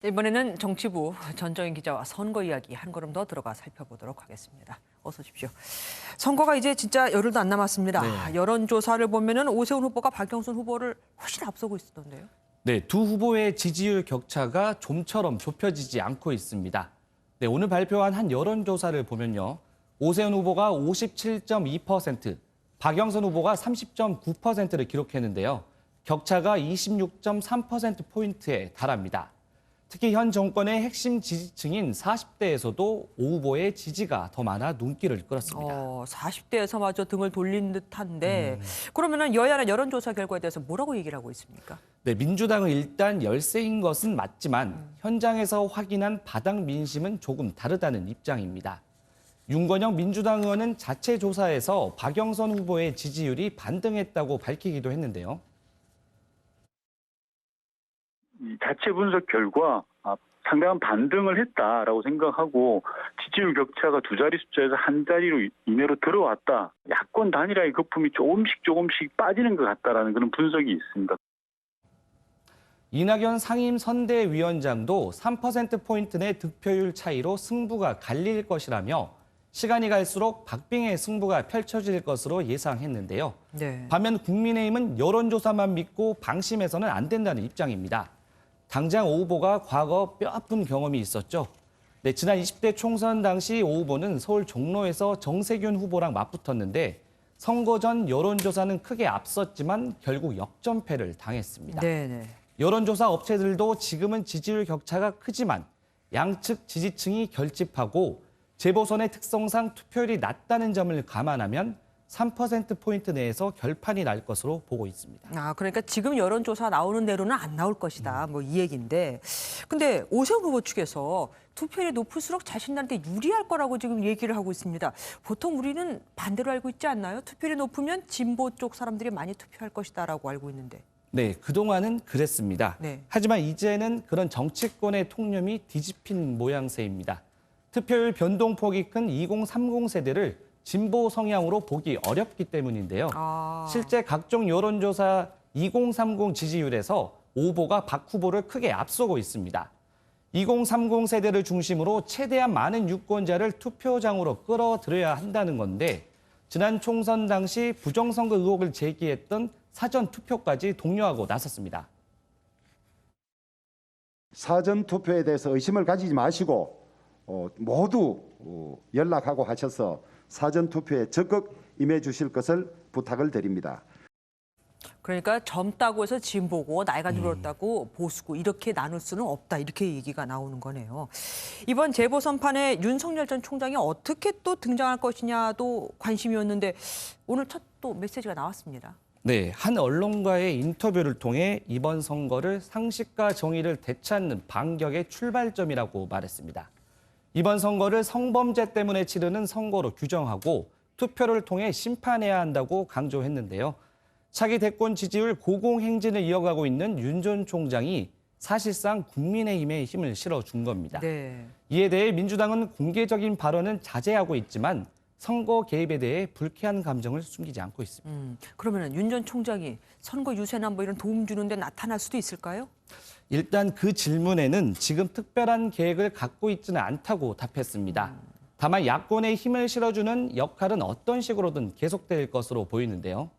이번에는 정치부 전정인 기자와 선거 이야기 한 걸음 더 들어가 살펴보도록 하겠습니다. 어서 오십시오. 선거가 이제 진짜 열흘도 안 남았습니다. 네. 여론조사를 보면은 오세훈 후보가 박영선 후보를 훨씬 앞서고 있었던데요. 네, 두 후보의 지지율 격차가 좀처럼 좁혀지지 않고 있습니다. 네, 오늘 발표한 한 여론조사를 보면요. 오세훈 후보가 57.2%, 박영선 후보가 30.9%를 기록했는데요. 격차가 26.3%포인트에 달합니다. 특히 현 정권의 핵심 지지층인 40대에서도 오 후보의 지지가 더 많아 눈길을 끌었습니다. 40대에서마저 등을 돌린 듯한데 그러면은 여야는 여론조사 결과에 대해서 뭐라고 얘기를 하고 있습니까? 네, 민주당은 일단 열세인 것은 맞지만 현장에서 확인한 바닥 민심은 조금 다르다는 입장입니다. 윤건영 민주당 의원은 자체 조사에서 박영선 후보의 지지율이 반등했다고 밝히기도 했는데요. 이 자체 분석 결과 상당한 반등을 했다라고 생각하고 지지율 격차가 두 자리 숫자에서 한 자리로 이내로 들어왔다. 야권 단일화의 거품이 조금씩 빠지는 것 같다라는 그런 분석이 있습니다. 이낙연 상임선대위원장도 3%포인트 내 득표율 차이로 승부가 갈릴 것이라며 시간이 갈수록 박빙의 승부가 펼쳐질 것으로 예상했는데요. 네. 반면 국민의힘은 여론조사만 믿고 방심해서는 안 된다는 입장입니다. 당장 오 후보가 과거 뼈아픈 경험이 있었죠. 네, 지난 20대 총선 당시 오 후보는 서울 종로에서 정세균 후보랑 맞붙었는데 선거 전 여론조사는 크게 앞섰지만 결국 역전패를 당했습니다. 네네. 여론조사 업체들도 지금은 지지율 격차가 크지만 양측 지지층이 결집하고 재보선의 특성상 투표율이 낮다는 점을 감안하면 3%포인트 내에서 결판이 날 것으로 보고 있습니다. 그러니까 지금 여론조사 나오는 대로는 안 나올 것이다. 뭐 이 얘기인데. 근데 오세훈 후보 측에서 투표율이 높을수록 자신한테 유리할 거라고 지금 얘기를 하고 있습니다. 보통 우리는 반대로 알고 있지 않나요? 투표율이 높으면 진보 쪽 사람들이 많이 투표할 것이다라고 알고 있는데. 네, 그동안은 그랬습니다. 네. 하지만 이제는 그런 정치권의 통념이 뒤집힌 모양새입니다. 투표율 변동폭이 큰 2030 세대를 진보 성향으로 보기 어렵기 때문인데요. 실제 각종 여론조사 2030 지지율에서 오 후보가 박 후보를 크게 앞서고 있습니다. 2030 세대를 중심으로 최대한 많은 유권자를 투표장으로 끌어들여야 한다는 건데 지난 총선 당시 부정선거 의혹을 제기했던 사전투표까지 독려하고 나섰습니다. 사전투표에 대해서 의심을 가지지 마시고 모두 연락하고 하셔서 사전투표에 적극 임해 주실 것을 부탁을 드립니다. 그러니까 젊다고 해서 진보고 나이가 들었다고 보수고 이렇게 나눌 수는 없다. 이렇게 얘기가 나오는 거네요. 이번 재보선판에 윤석열 전 총장이 어떻게 또 등장할 것이냐도 관심이었는데 오늘 첫 또 메시지가 나왔습니다. 네, 한 언론과의 인터뷰를 통해 이번 선거를 상식과 정의를 되찾는 반격의 출발점이라고 말했습니다. 이번 선거를 성범죄 때문에 치르는 선거로 규정하고 투표를 통해 심판해야 한다고 강조했는데요. 차기 대권 지지율 고공행진을 이어가고 있는 윤 전 총장이 사실상 국민의힘에 힘을 실어준 겁니다. 네. 이에 대해 민주당은 공개적인 발언은 자제하고 있지만 선거 개입에 대해 불쾌한 감정을 숨기지 않고 있습니다. 그러면 윤 전 총장이 선거 유세나 뭐 이런 도움 주는데 나타날 수도 있을까요? 일단 그 질문에는 지금 특별한 계획을 갖고 있지는 않다고 답했습니다. 다만 야권에 힘을 실어주는 역할은 어떤 식으로든 계속될 것으로 보이는데요.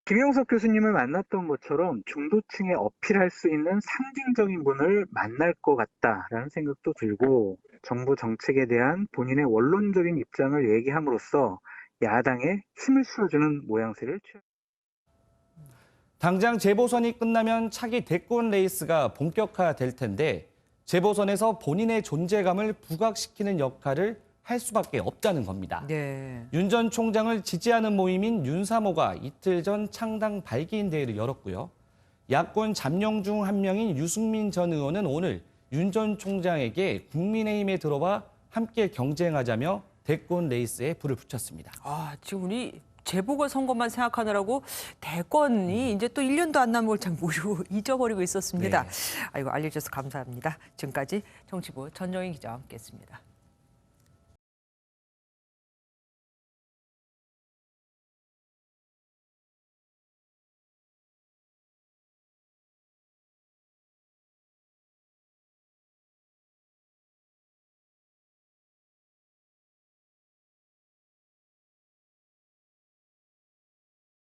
김영석 교수님을 만났던 것처럼 중도층에 어필할 수 있는 상징적인 분을 만날 것 같다라는 생각도 들고 정부 정책에 대한 본인의 원론적인 입장을 얘기함으로써 야당에 힘을 실어주는 모양새를 취합니다. 당장 재보선이 끝나면 차기 대권 레이스가 본격화될 텐데 재보선에서 본인의 존재감을 부각시키는 역할을 할 수밖에 없다는 겁니다. 네. 윤 전 총장을 지지하는 모임인 윤사모가 이틀 전 창당 발기인 대회를 열었고요. 야권 잠룡 중 한 명인 유승민 전 의원은 오늘 윤 전 총장에게 국민의힘에 들어와 함께 경쟁하자며 대권 레이스에 불을 붙였습니다. 지금 우리 재보궐선거만 생각하느라고 대권이 이제 또 1년도 안 남은 걸 참 잊어버리고 있었습니다. 네. 알려주셔서 감사합니다. 지금까지 정치부 전정인 기자와 함께했습니다.